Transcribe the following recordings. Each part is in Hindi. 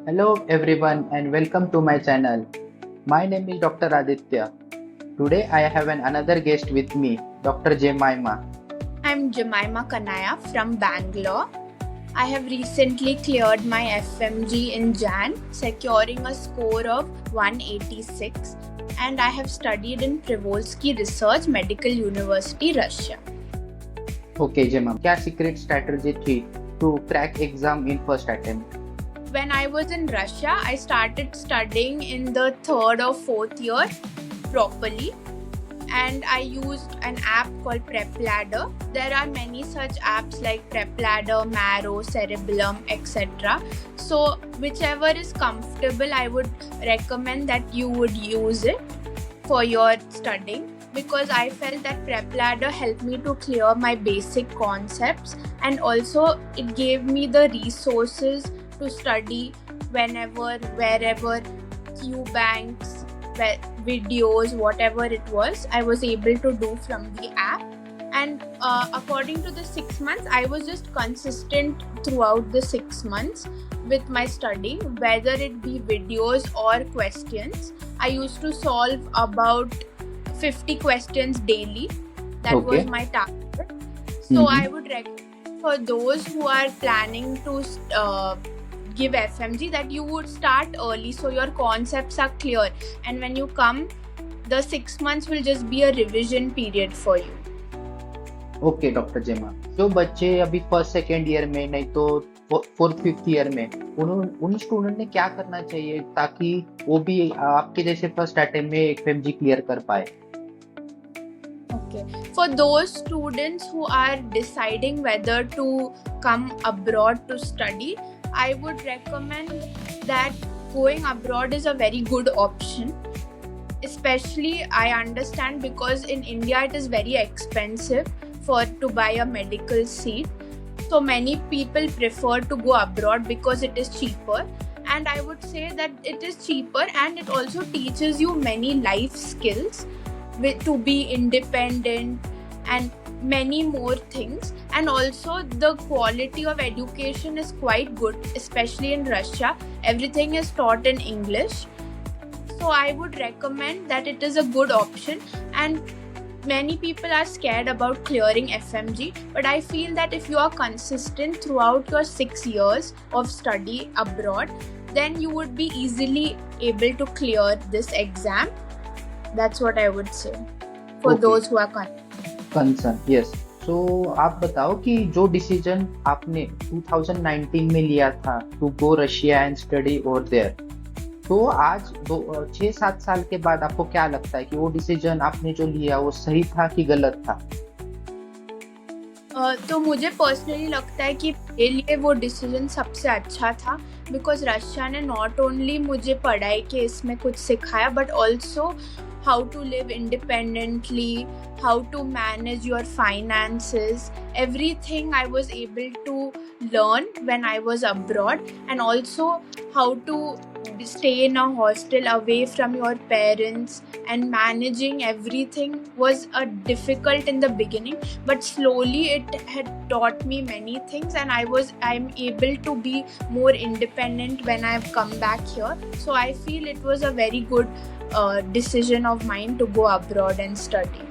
Hello everyone and welcome to my channel. My name is Dr. Aditya. Today I have another guest with me, Dr. Jemima. I'm Jemima Kanaya from Bangalore. I have recently cleared my FMG in Jan, securing a score of 186, and I have studied in Privolsky Research Medical University, Russia. Okay Jemima, क्या secret strategy थी to crack exam in first attempt? When I was in Russia, I started studying in the third or fourth year properly, and I used an app called PrepLadder. There are many such apps like PrepLadder, Marrow, Cerebellum, etc. So whichever is comfortable, I would recommend that you would use it for your studying, because I felt that PrepLadder helped me to clear my basic concepts, and also it gave me the resources to study whenever, wherever, Q banks, videos, whatever it was, I was able to do from the app. And according to the 6 months, I was just consistent throughout the 6 months with my studying, whether it be videos or questions. I used to solve about 50 questions daily. That was my target. So I would recommend for those who are planning to give FMG that you would start early so your concepts are clear, and when you come, the 6 months will just be a revision period for you. Okay doctor जेमा, जो बच्चे अभी फर्स्ट सेकेंड ईयर में नहीं तो फोर्थ फिफ्थ ईयर में, उन स्टूडेंट ने क्या करना चाहिए ताकि वो भी आपके जैसे फर्स्ट अटेम्प्ट में एफएमजी क्लियर कर पाए? Okay, for those students who are deciding whether to come abroad to study, I would recommend that going abroad is a very good option. Especially, I understand, because in India it is very expensive to buy a medical seat. So many people prefer to go abroad because it is cheaper. And I would say that it is cheaper, and it also teaches you many life skills to be independent and many more things. And also the quality of education is quite good, especially in Russia. Everything is taught in English. So I would recommend that it is a good option. And many people are scared about clearing FMG, but I feel that if you are consistent throughout your 6 years of study abroad, then you would be easily able to clear this exam. That's what I would say for those who are concerned. Yes. So आप बताओ कि जो डिसीजन आपने 2019 में लिया था to go Russia and study over there, तो आज 6-7 साल के बाद आपको क्या लगता है कि वो डिसीजन आपने जो लिया वो सही था कि गलत था? तो मुझे पर्सनली लगता है कि मेरे लिए वो डिसीजन सबसे अच्छा था, बिकॉज रशिया ने नॉट ओनली मुझे पढ़ाई के इसमें कुछ सिखाया, but also how to live independently, how to manage your finances. Everything I was able to learn when I was abroad, and also how to stay in a hostel away from your parents, and managing everything was difficult in the beginning, but slowly it had taught me many things, and I'm able to be more independent when I've come back here. So I feel it was a very good decision of mine to go abroad and study.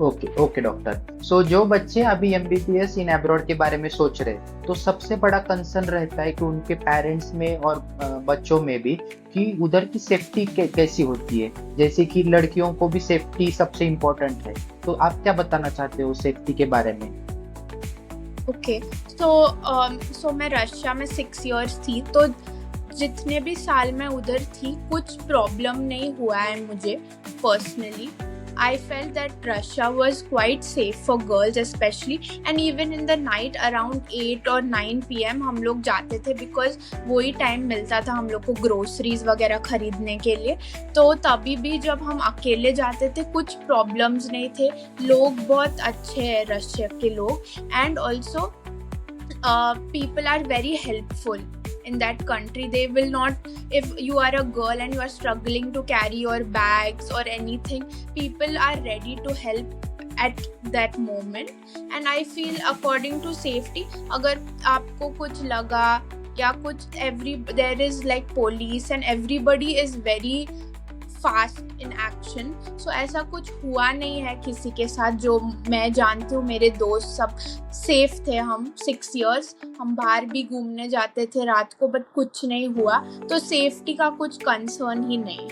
Okay doctor. So जो बच्चे अभी एमबीबीएस इन अब्रॉड के बारे में सोच रहे, तो सबसे बड़ा कंसर्न रहता है कि उनके पेरेंट्स में और बच्चों में भी कि उधर की सेफ्टी कैसी होती है, जैसे कि लड़कियों को भी सेफ्टी सबसे इम्पोर्टेंट है। तो आप क्या बताना चाहते हो सेफ्टी के बारे में? ओके, सो मैं रशिया में 6 इयर्स थी, तो जितने भी साल मैं उधर थी कुछ प्रॉब्लम नहीं हुआ है मुझे personally. I felt that Russia was quite safe for girls especially, and even in the night around 8 or 9 PM हम लोग जाते थे, because वही टाइम मिलता था हम लोग को ग्रोसरीज वगैरह खरीदने के लिए. तो तभी भी जब हम अकेले जाते थे कुछ प्रॉब्लम्स नहीं थे. लोग बहुत अच्छे हैं रशिया के लोग, and also people are very helpful in that country. They will not, if you are a girl and you are struggling to carry your bags or anything, people are ready to help at that moment. And I feel according to safety, अगर आपको कुछ लगा या कुछ there is like police and everybody is very fast in action. So ऐसा कुछ हुआ नहीं है किसी के साथ जो मैं जानती हूँ. मेरे दोस्त सब सेफ थे. हम 6 years हम बाहर भी घूमने जाते थे रात को, बट कुछ नहीं हुआ. तो सेफ्टी का कुछ कंसर्न ही नहीं.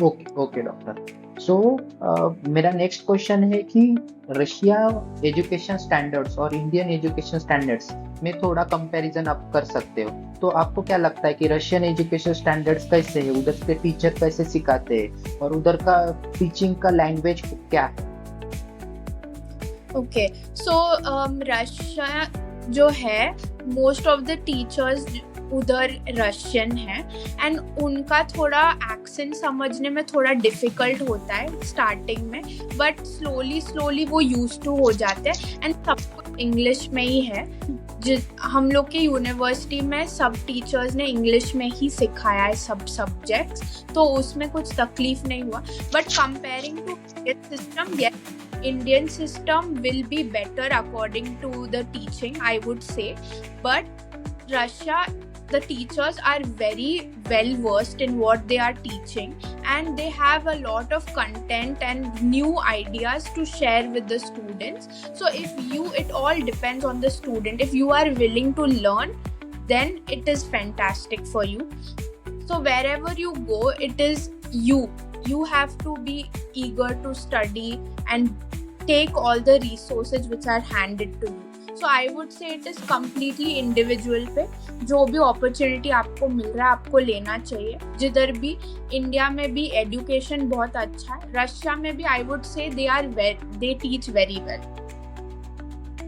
Okay doctor. सो मेरा नेक्स्ट क्वेश्चन है कि रशिया एजुकेशन स्टैंडर्ड्स और इंडियन एजुकेशन स्टैंडर्ड्स में थोड़ा कंपैरिजन आप कर सकते हो. तो आपको क्या लगता है कि रशियन एजुकेशन स्टैंडर्ड्स कैसे है, उधर के टीचर कैसे सिखाते हैं और उधर का टीचिंग का लैंग्वेज क्या है? ओके, सो रशिया जो है, मोस्ट ऑफ द टीचर्स उधर रशियन है एंड उनका थोड़ा एक्सेंट समझने में थोड़ा डिफिकल्ट होता है स्टार्टिंग में, बट स्लोली वो यूज टू हो जाते हैं. एंड सब कुछ इंग्लिश में ही है. हम लोग के यूनिवर्सिटी में सब टीचर्स ने इंग्लिश में ही सिखाया है सब सब्जेक्ट्स, तो उसमें कुछ तकलीफ नहीं हुआ. But comparing to Indian system, yes, Indian system will be better according to the teaching, I would say. But Russia, the teachers are very well versed in what they are teaching and they have a lot of content and new ideas to share with the students. So it all depends on the student. If you are willing to learn, then it is fantastic for you. So wherever you go, it is you have to be eager to study and take all the resources which are handed to you. So I would say it is completely individual पे. जो भी अपॉर्चुनिटी आपको मिल रहा है आपको लेना चाहिए. जिधर भी इंडिया में भी एजुकेशन बहुत अच्छा है, रशिया में भी I would say they teach very well.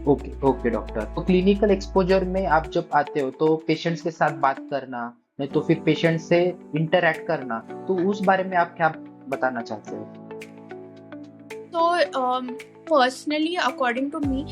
Okay doctor. तो क्लिनिकल एक्सपोजर में आप जब आते हो तो पेशेंट्स के साथ बात करना, नहीं तो फिर पेशेंट से इंटरैक्ट करना, तो उस बारे में आप क्या बताना चाहते हो? तो personally according to me,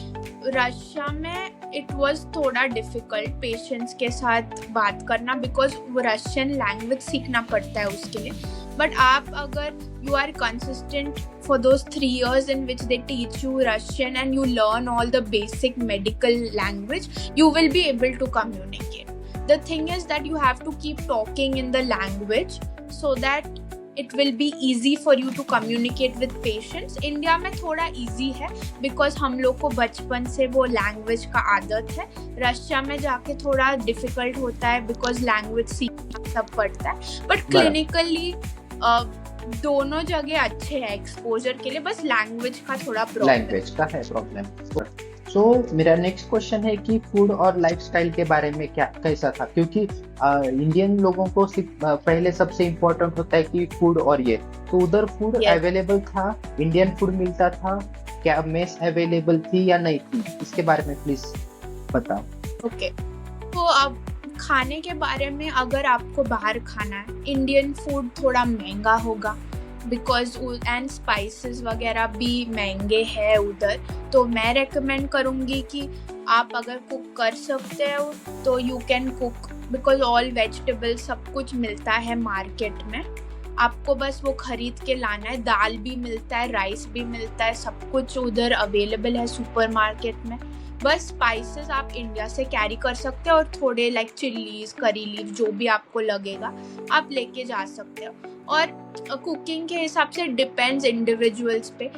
Russia में इट वाज थोड़ा डिफिकल्ट पेशेंट्स के साथ बात करना, बिकॉज वो रशियन लैंग्वेज सीखना पड़ता है उसके लिए. बट आप अगर you are consistent for those 3 years in which they teach you Russian and you learn all the basic medical language, you will be able to communicate. The thing is that you have to keep talking in the language so that it will be easy for you to communicate with patients. India में थोड़ा easy है because हम लोग को बचपन से वो language का आदत है. रशिया में जाके थोड़ा difficult होता है because language सीखना सब पड़ता है. But clinically दोनों जगह अच्छे हैं एक्सपोजर के लिए, बस लैंग्वेज का थोड़ा प्रॉब्लम. सो मेरा नेक्स्ट क्वेश्चन है कि फूड और लाइफस्टाइल के बारे में कैसा था, क्योंकि इंडियन लोगों को पहले सबसे इम्पोर्टेंट होता है कि फूड, और ये तो उधर फूड अवेलेबल था, इंडियन फूड मिलता था क्या, मेस अवेलेबल थी या नहीं थी, इसके बारे में प्लीज बताओ. ओके, तो अब खाने के बारे में अगर आपको बाहर खाना है, इंडियन फूड थोड़ा महंगा होगा बिकॉज एंड स्पाइसेस वगैरह भी महंगे हैं उधर. तो मैं रेकमेंड करूँगी कि आप अगर कुक कर सकते हो तो you can cook, because all vegetable सब कुछ मिलता है मार्केट में. आपको बस वो खरीद के लाना है. दाल भी मिलता है, राइस भी मिलता है, सब कुछ उधर अवेलेबल है सुपरमार्केट में. बस स्पाइसेस आप इंडिया से कैरी कर सकते हो और थोड़े लाइक चिल्लीज, करी लीव, जो भी आपको लगेगा आप लेके जा सकते हो. और कुकिंग के हिसाब से डिपेंड्स इंडिविजुअल्स पे.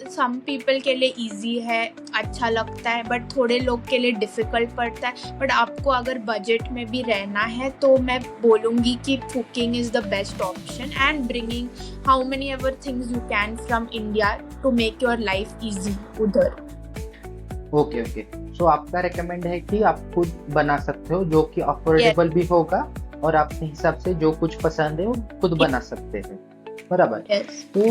सम पीपल के लिए इजी है, अच्छा लगता है, बट थोड़े लोग के लिए डिफ़िकल्ट पड़ता है. बट आपको अगर बजट में भी रहना है तो मैं बोलूँगी कि cooking is the best option and bringing how many ever things you can from India to make your life easy उधर. ओके. सो आपका रेकमेंड है कि आप खुद बना सकते हो, जो कि अफोर्डेबल भी होगा और आपके हिसाब से जो कुछ पसंद है वो खुद बना सकते हैं, बराबर. तो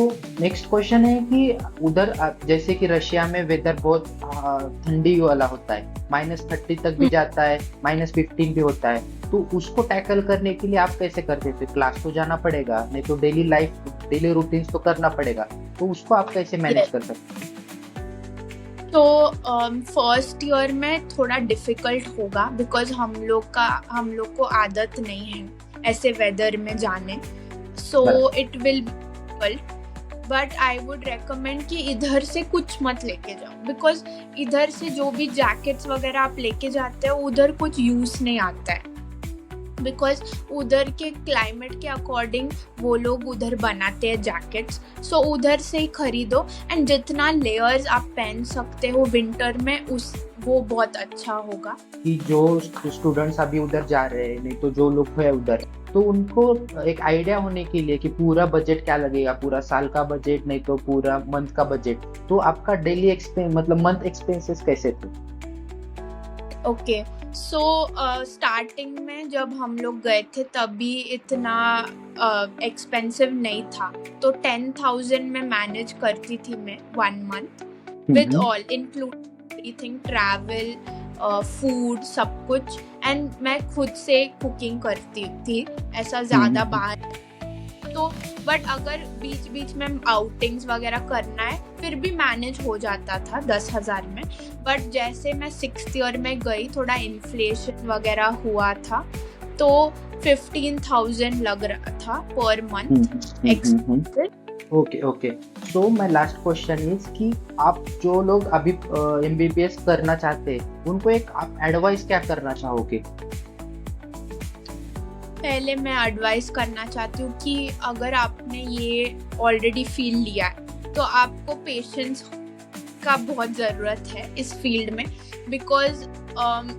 नेक्स्ट क्वेश्चन है कि उधर जैसे कि रशिया में वेदर बहुत ठंडी वाला होता है, -30 तक भी जाता है, -15 भी होता है. तो उसको टैकल करने के लिए आप कैसे करते थे? क्लास तो जाना पड़ेगा, नहीं तो डेली रूटीन्स तो करना पड़ेगा, तो उसको आप कैसे मैनेज कर सकते हैं? तो फर्स्ट ईयर में थोड़ा डिफ़िकल्ट होगा बिकॉज हम लोग को आदत नहीं है ऐसे वेदर में जाने. So it will be difficult. But I would recommend कि इधर से कुछ मत लेके जाओ, बिकॉज इधर से जो भी जैकेट्स वगैरह आप लेके जाते हो उधर कुछ यूज नहीं आता है, बिकॉज उधर के क्लाइमेट के अकॉर्डिंग वो लोग उधर बनाते हैं जैकेट्स। सो उधर से ही खरीदो, एंड जितना लेयर्स आप पहन सकते हो विंटर में वो बहुत अच्छा होगा। कि जो स्टूडेंट्स अभी उधर जा रहे हैं, नहीं तो जो लोग है उधर, तो उनको एक आइडिया होने के लिए कि पूरा बजट क्या लगेगा, पूरा साल का बजट नहीं तो पूरा मंथ का बजट, तो आपका डेली एक्सपेंस मतलब मंथ एक्सपेंसेस कैसे थे? ओके, सो स्टार्टिंग में जब हम लोग गए थे तभी इतना एक्सपेंसिव नहीं था, तो 10,000 में मैनेज करती थी मैं 1 month with all include everything, travel, food, सब कुछ। एंड मैं खुद से कुकिंग करती थी, ऐसा ज़्यादा बाहर तो। बट अगर बीच बीच में आउटिंग्स वगैरह करना है फिर भी मैनेज हो जाता था 10,000 में। बट जैसे मैं 6th ईयर में गई, थोड़ा इन्फ्लेशन वगैरह हुआ था, तो 15,000 लग रहा था per month. Okay, so my last question is कि आप जो लोग अभी MBBS करना चाहते हैं उनको एक आप एडवाइस क्या करना चाहोगे? पहले मैं एडवाइस करना चाहती हूँ कि अगर आपने ये ऑलरेडी फील लिया है तो आपको पेशेंस का बहुत ज़रूरत है इस फील्ड में, because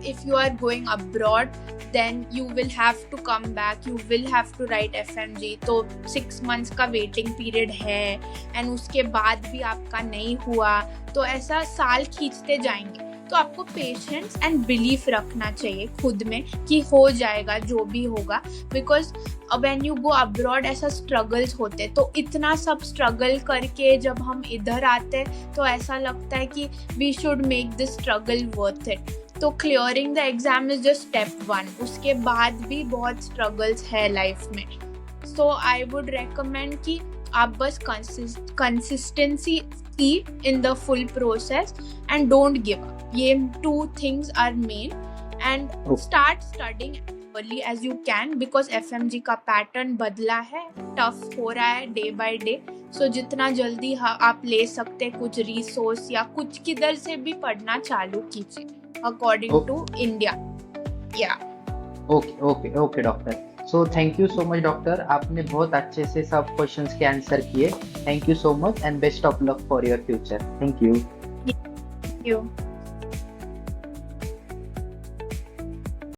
if you are going abroad then you will have to come back, you will have to write FMG, तो 6 months का वेटिंग पीरियड है, एंड उसके बाद भी आपका नहीं हुआ तो ऐसा साल खींचते जाएंगे। तो आपको पेशेंस एंड बिलीफ रखना चाहिए खुद में कि हो जाएगा जो भी होगा, because when you go abroad ऐसा स्ट्रगल्स होते, तो इतना सब स्ट्रगल करके जब हम इधर आते तो ऐसा लगता है कि we should make this struggle worth it. तो clearing the exam is just step 1, उसके बाद भी बहुत स्ट्रगल्स है लाइफ में। सो आई वुड रेकमेंड कि आप बस कंसिस्टेंसी की in the full process and don't give up, ये 2 things are main, and start studying early as you can, because FMG का पैटर्न बदला है, टफ हो रहा है डे बाय डे। सो जितना जल्दी आप ले सकते कुछ रिसोर्स या कुछ किधर से भी पढ़ना चालू कीजिए according to India. Yeah. Okay doctor. So thank you so much doctor, आपने बहुत अच्छे से सब क्वेश्चंस के आंसर किए। Thank you so much and best of luck for your future. Thank you. Thank you.